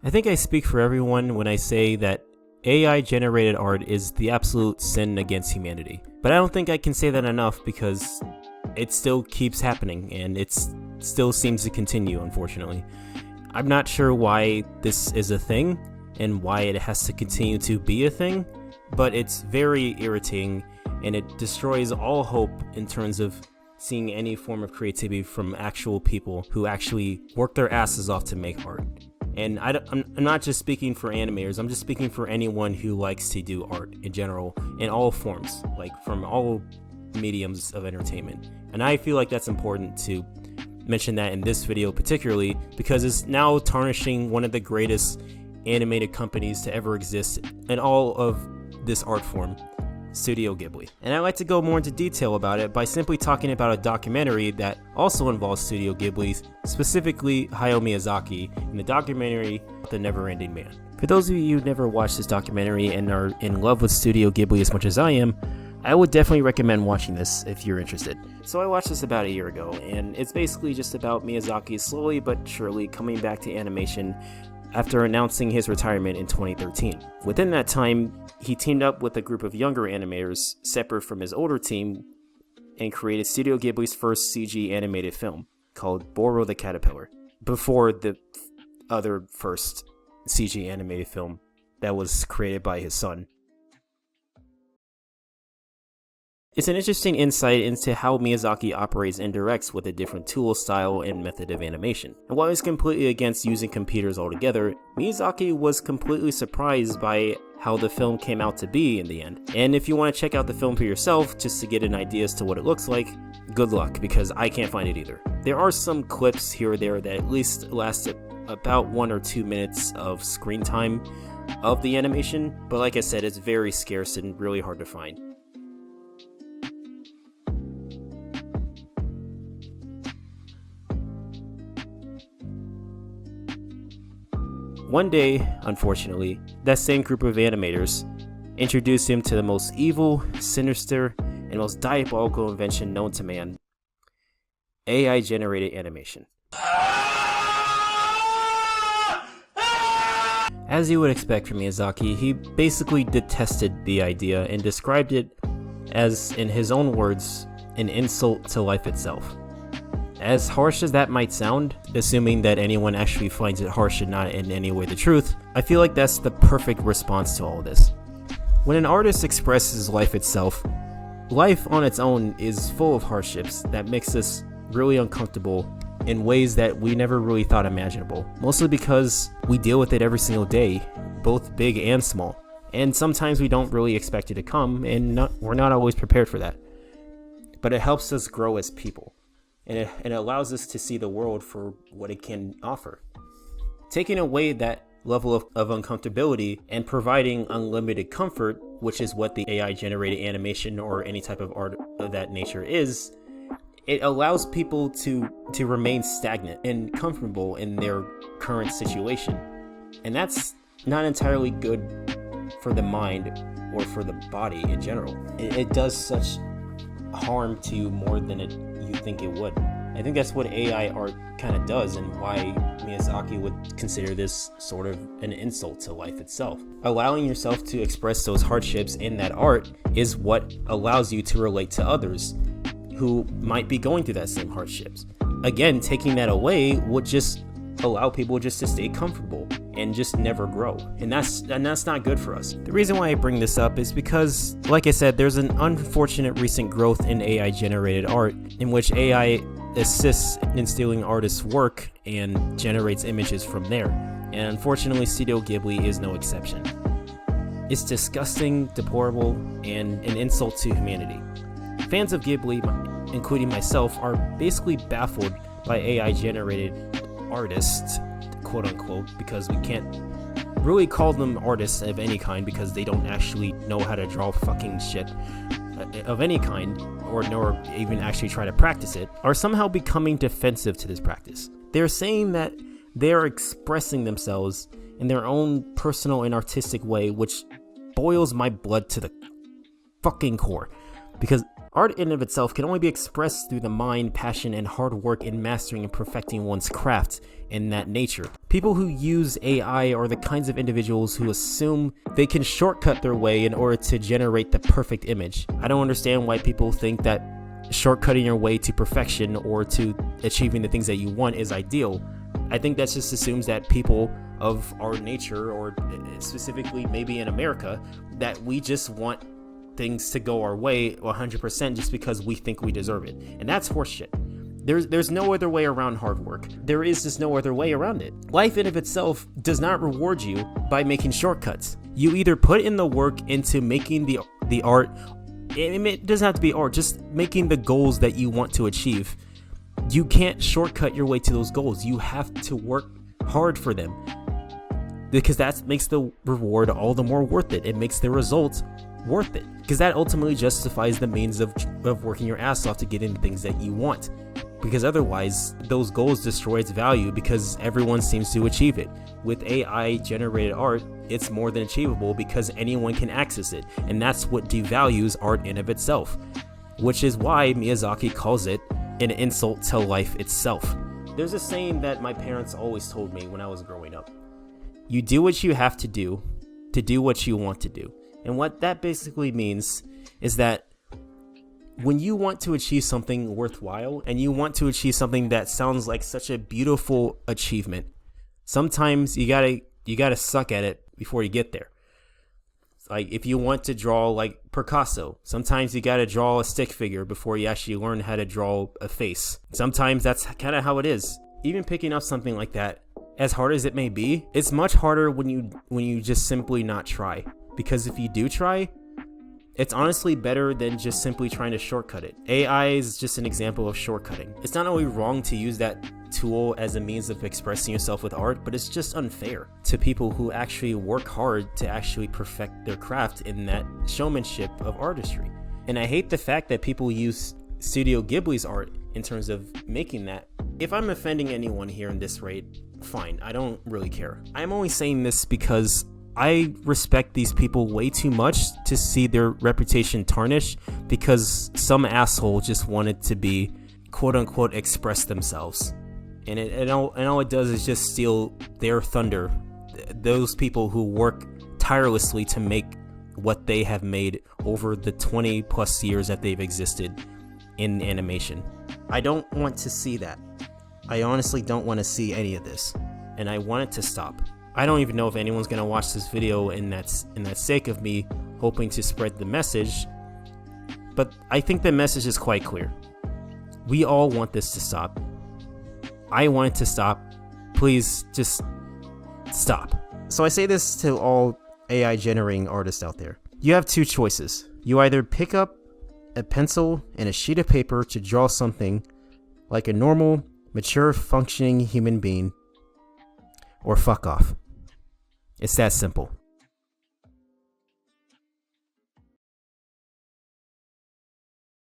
I think I speak for everyone when I say that AI generated art is the absolute sin against humanity. But I don't think I can say that enough because it still keeps happening and it still seems to continue, unfortunately. I'm not sure why this is a thing and why it has to continue to be a thing, but it's very irritating and it destroys all hope in terms of seeing any form of creativity from actual people who actually work their asses off to make art. And I'm not just speaking for animators, I'm just speaking for anyone who likes to do art in general, in all forms, like from all mediums of entertainment. And I feel like that's important to mention that in this video particularly, because it's now tarnishing one of the greatest animated companies to ever exist in all of this art form, Studio Ghibli. And I'd like to go more into detail about it by simply talking about a documentary that also involves Studio Ghibli, specifically Hayao Miyazaki, in the documentary The Never-Ending Man. For those of you who never watched this documentary and are in love with Studio Ghibli as much as I am, I would definitely recommend watching this if you're interested. So I watched this about a year ago, and it's basically just about Miyazaki slowly but surely coming back to animation after announcing his retirement in 2013. Within that time, he teamed up with a group of younger animators separate from his older team and created Studio Ghibli's first CG animated film called Boro the Caterpillar, before the other first CG animated film that was created by his son. It's an interesting insight into how Miyazaki operates and directs with a different tool, style, and method of animation. And while he's completely against using computers altogether, Miyazaki was completely surprised by how the film came out to be in the end. And if you want to check out the film for yourself, just to get an idea as to what it looks like, good luck, because I can't find it either. There are some clips here or there that at least last about 1 or 2 minutes of screen time of the animation, but like I said, it's very scarce and really hard to find. One day, unfortunately, that same group of animators introduced him to the most evil, sinister, and most diabolical invention known to man: AI-generated animation. As you would expect from Miyazaki, he basically detested the idea and described it as, in his own words, an insult to life itself. As harsh as that might sound, assuming that anyone actually finds it harsh and not in any way the truth, I feel like that's the perfect response to all of this. When an artist expresses life itself, life on its own is full of hardships that makes us really uncomfortable in ways that we never really thought imaginable, mostly because we deal with it every single day, both big and small, and sometimes we don't really expect it to come, and we're not always prepared for that. But it helps us grow as people. And it allows us to see the world for what it can offer. Taking away that level of uncomfortability and providing unlimited comfort, which is what the AI-generated animation or any type of art of that nature is, it allows people to remain stagnant and comfortable in their current situation. And that's not entirely good for the mind or for the body in general. It does such harm to you more than you think it would. I think that's what AI art kind of does, and why Miyazaki would consider this sort of an insult to life itself. Allowing yourself to express those hardships in that art is what allows you to relate to others who might be going through that same hardships. Again, taking that away would just allow people just to stay comfortable and just never grow, and that's not good for us. The reason why I bring this up is because, like I said, there's an unfortunate recent growth in AI generated art in which AI assists in stealing artists' work and generates images from there, and unfortunately Studio Ghibli is no exception. It's disgusting, deplorable, and an insult to humanity. Fans of Ghibli, including myself, are basically baffled by AI generated artists, quote unquote, because we can't really call them artists of any kind because they don't actually know how to draw fucking shit of any kind, or nor even actually try to practice it, are somehow becoming defensive to this practice. They're saying that they're expressing themselves in their own personal and artistic way, which boils my blood to the fucking core, because Art in and of itself can only be expressed through the mind, passion, and hard work in mastering and perfecting one's craft in that nature. People who use AI are the kinds of individuals who assume they can shortcut their way in order to generate the perfect image. I don't understand why people think that shortcutting your way to perfection or to achieving the things that you want is ideal. I think that just assumes that people of our nature, or specifically maybe in America, that we just want things to go our way 100% just because we think we deserve it. And that's horseshit. There's no other way around hard work. There is just no other way around it. Life in of itself does not reward you by making shortcuts. You either put in the work into making the art. It doesn't have to be art, just making the goals that you want to achieve. You can't shortcut your way to those goals. You have to work hard for them, because that makes the reward all the more worth it. It makes the results worth it, because that ultimately justifies the means of working your ass off to get in things that you want, because otherwise those goals destroy its value because everyone seems to achieve it. With AI generated art, it's more than achievable because anyone can access it, and that's what devalues art in of itself, which is why Miyazaki calls it an insult to life itself. There's a saying that my parents always told me when I was growing up: you do what you have to do what you want to do. And what that basically means is that when you want to achieve something worthwhile and you want to achieve something that sounds like such a beautiful achievement, sometimes you gotta suck at it before you get there. Like if you want to draw like Picasso, sometimes you gotta draw a stick figure before you actually learn how to draw a face. Sometimes that's kind of how it is. Even picking up something like that, as hard as it may be, it's much harder when you just simply not try. Because if you do try, it's honestly better than just simply trying to shortcut it. AI is just an example of shortcutting. It's not only wrong to use that tool as a means of expressing yourself with art, but it's just unfair to people who actually work hard to actually perfect their craft in that showmanship of artistry. And I hate the fact that people use Studio Ghibli's art in terms of making that. If I'm offending anyone here in this rate, fine, I don't really care. I'm only saying this because I respect these people way too much to see their reputation tarnished because some asshole just wanted to be quote unquote express themselves. And all it does is just steal their thunder. Those people who work tirelessly to make what they have made over the 20 plus years that they've existed in animation. I don't want to see that. I honestly don't want to see any of this, and I want it to stop. I don't even know if anyone's gonna watch this video in that sake of me hoping to spread the message, but I think the message is quite clear. We all want this to stop. I want it to stop. Please just stop. So I say this to all AI generating artists out there. You have two choices. You either pick up a pencil and a sheet of paper to draw something like a normal, mature, functioning human being, or fuck off. It's that simple.